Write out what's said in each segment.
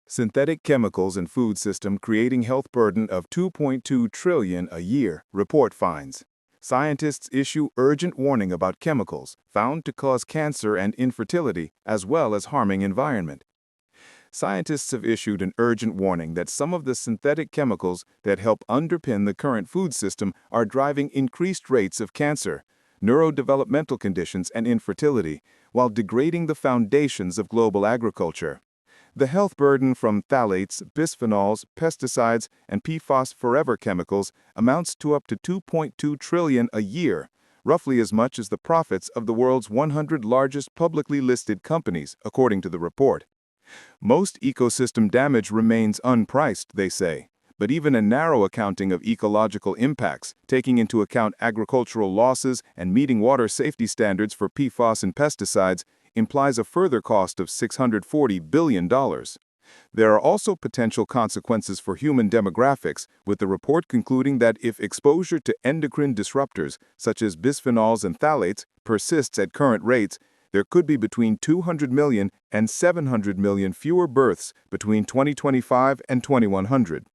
Synthetic chemicals and food system creating health burden of 2.2 trillion a year, report finds. Scientists issue urgent warning about chemicals found to cause cancer and infertility as well as harming environment. Scientists have issued an urgent warning that some of the synthetic chemicals that help underpin the current food system are driving increased rates of cancer, neurodevelopmental conditions, and infertility, while degrading the foundations of global agriculture. The health burden from phthalates, bisphenols, pesticides, and PFAS forever chemicals amounts to up to 2.2 trillion a year, roughly as much as the profits of the world's 100 largest publicly listed companies, according to the report. Most ecosystem damage remains unpriced, they say, but even a narrow accounting of ecological impacts, taking into account agricultural losses and meeting water safety standards for PFAS and pesticides, implies a further cost of $640 billion. There are also potential consequences for human demographics, with the report concluding that if exposure to endocrine disruptors, such as bisphenols and phthalates, persists at current rates, there could be between 200 million and 700 million fewer births between 2025 and 2100.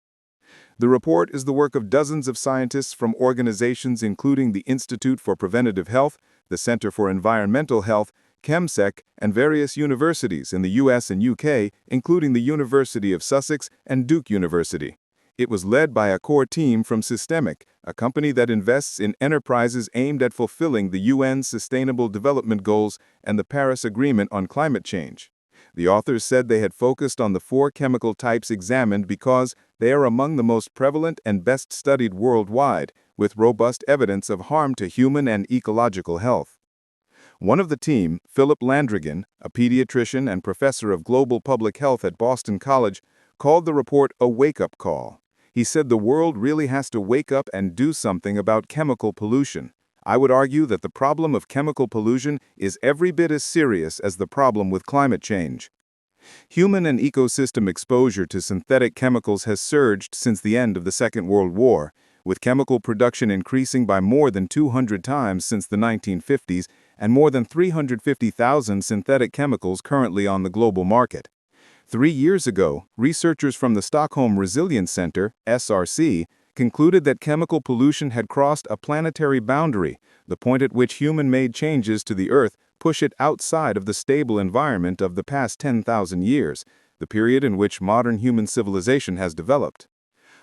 The report is the work of dozens of scientists from organizations including the Institute for Preventative Health, the Center for Environmental Health, ChemSec, and various universities in the US and UK, including the University of Sussex and Duke University. It was led by a core team from Systemic, a company that invests in enterprises aimed at fulfilling the UN's Sustainable Development Goals and the Paris Agreement on climate change. The authors said they had focused on the 4 chemical types examined because they are among the most prevalent and best studied worldwide, with robust evidence of harm to human and ecological health. One of the team, Philip Landrigan, a pediatrician and professor of global public health at Boston College, called the report a wake-up call. He said the world really has to wake up and do something about chemical pollution. I would argue that the problem of chemical pollution is every bit as serious as the problem with climate change. Human and ecosystem exposure to synthetic chemicals has surged since the end of the Second World War, with chemical production increasing by more than 200 times since the 1950s and more than 350,000 synthetic chemicals currently on the global market. 3 years ago, researchers from the Stockholm Resilience Center, SRC, concluded that chemical pollution had crossed a planetary boundary, the point at which human-made changes to the Earth push it outside of the stable environment of the past 10,000 years, the period in which modern human civilization has developed.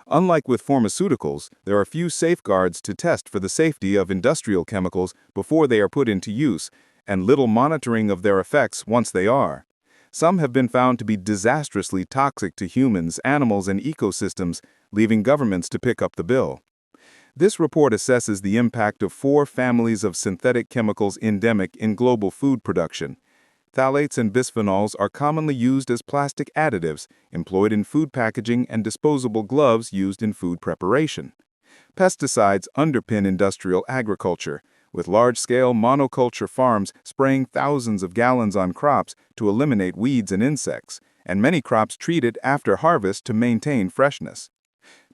Unlike with pharmaceuticals, there are few safeguards to test for the safety of industrial chemicals before they are put into use, and little monitoring of their effects once they are. Some have been found to be disastrously toxic to humans, animals, and ecosystems, leaving governments to pick up the bill. This report assesses the impact of 4 families of synthetic chemicals endemic in global food production. Phthalates and bisphenols are commonly used as plastic additives, employed in food packaging and disposable gloves used in food preparation. Pesticides underpin industrial agriculture, with large-scale monoculture farms spraying thousands of gallons on crops to eliminate weeds and insects, and many crops treated after harvest to maintain freshness.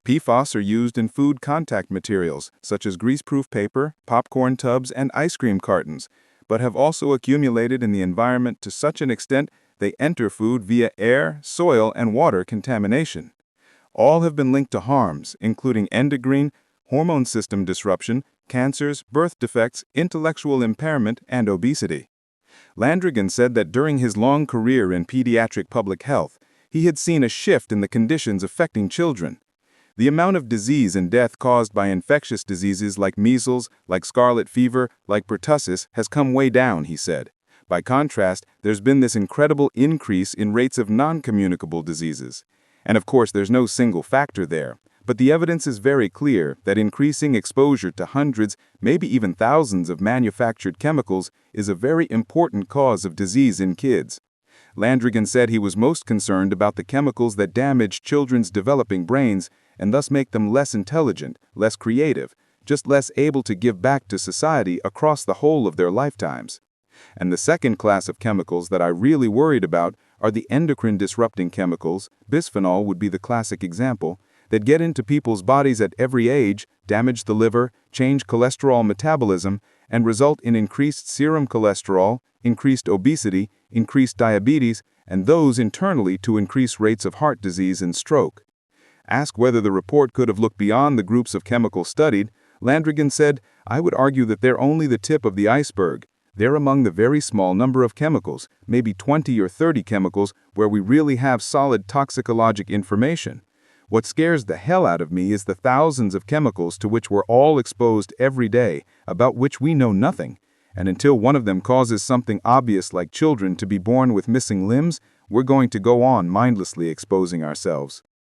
PFAS are used in food contact materials, such as greaseproof paper, popcorn tubs, and ice cream cartons, but have also accumulated in the environment to such an extent they enter food via air, soil, and water contamination. All have been linked to harms, including endocrine, hormone system disruption, cancers, birth defects, intellectual impairment, and obesity. Landrigan said that during his long career in pediatric public health, he had seen a shift in the conditions affecting children. The amount of disease and death caused by infectious diseases like measles, like scarlet fever, like pertussis has come way down, he said. By contrast, there's been this incredible increase in rates of non-communicable diseases. And of course, there's no single factor there. But the evidence is very clear that increasing exposure to hundreds, maybe even thousands of manufactured chemicals is a very important cause of disease in kids. Landrigan said he was most concerned about the chemicals that damage children's developing brains and thus make them less intelligent, less creative, just less able to give back to society across the whole of their lifetimes. And the second class of chemicals that I really worried about are the endocrine-disrupting chemicals, bisphenol would be the classic example, that get into people's bodies at every age, damage the liver, change cholesterol metabolism, and result in increased serum cholesterol, increased obesity, increased diabetes, and those internally to increase rates of heart disease and stroke. Asked whether the report could have looked beyond the groups of chemicals studied, Landrigan said, "I would argue that they're only the tip of the iceberg. They're among the very small number of chemicals, maybe 20 or 30 chemicals, where we really have solid toxicologic information. What scares the hell out of me is the thousands of chemicals to which we're all exposed every day, about which we know nothing. And until one of them causes something obvious like children to be born with missing limbs, we're going to go on mindlessly exposing ourselves."